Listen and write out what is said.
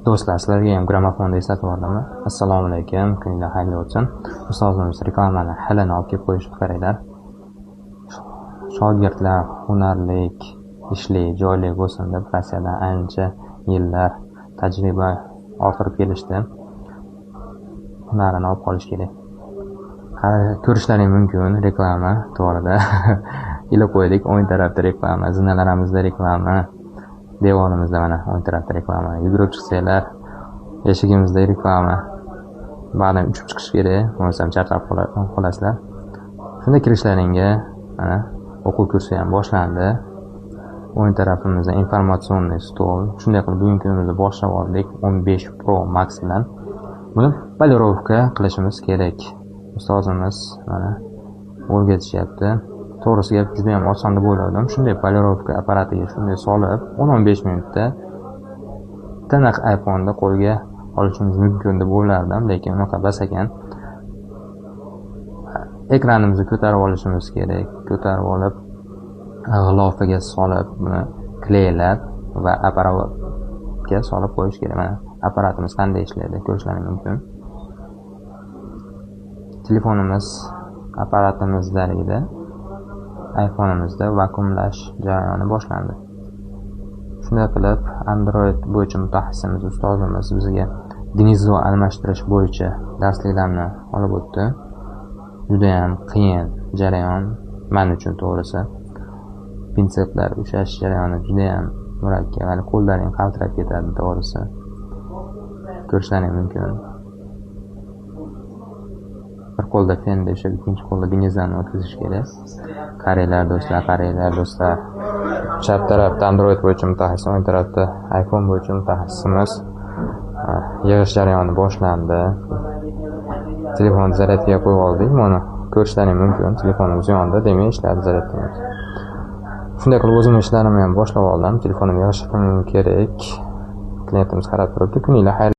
Do'stlar, sizlarga ham gramofonda eslatib yubordim. Assalomu alaykum, kuninglar xayrli o'tsin. Ustozimiz reklamani xilini olib kelib qo'yishni qaranglar. Shogirdlar hunarlik, ishli, joyli bo'lsin deb Rossiyadan ancha yillar tajriba orttirib kelishdi. Hunarini olib qolish kerak. Ko'rishlaring mumkin reklama to'g'rida. Ilib qo'ydik, o'ng tarafda reklama, zinalarimizda reklama. Devorimizda mana o'ng tarafda reklama. Yugurib chiqsanglar, eshigimizda reklama. Ba'zan uchib chiqish kerak, bo'lmasam charchab qolasizlar. Shunda kirishlaringga mana o'quv kursi ham boshlandi. O'ng tarafimizda informatsionniy stol. Shunday qilib bugungi kunimizda boshlab oldik 15 Pro Max bilan. Buni polirovka qilishimiz kerak. Ustozimiz mana o'rgatishyapti. To'g'risi gap juda ham oson deb o'yladim. Shunday polirovka apparatiga shunday solib 10-15 minutda tiniq iPhone'da qo'lga olishimiz mumkin deb o'ylardim, lekin unaqa emas ekan. Ekranimizni ko'tarib olishimiz kerak. Ko'tarib olib g'ilofiga solib buni kleylab va apparatga solib qo'yish kerak. Mana apparatimiz qanday ishlaydi ko'rishlaringiz mumkin. Telefonimiz apparatimizda iPhone'imizda vakuumlash jarayoni boshlandi. Shunday qilib Android bo'yicha mutaxassisimiz ustozimiz bizga gnezdo almashtirish bo'yicha darsliklarni olib o'tdi. Juda ham qiyin jarayon men uchun to'g'risi. Pinsetlar ushlash jarayoni juda ham murakkab, hali qo'llaring qaltirab ketadi to'g'risi. Ko'rishlaringiz mumkin. Bir qo'lda fenda ushlab, ikkinchi qo'lda gnezdoni o'tkazish kerak. Qaranglar do'stlar. Chap tarafda Android bo'yicha mutaxassis, o'ng tarafda iPhone bo'yicha mutaxassisimiz. Yig'ish jarayoni boshlandi. Telefonni zaryadga qo'yib oldik. Mana ko'rishlaringiz mumkin. Telefonimiz yonida, demak ishladi zaryadimiz. Shunday qilib o'zimning ishlarimni ham boshlab oldim. Telefonimni yig'ish kerak. Klientimiz qarab turibdi. Kuninglar xayrli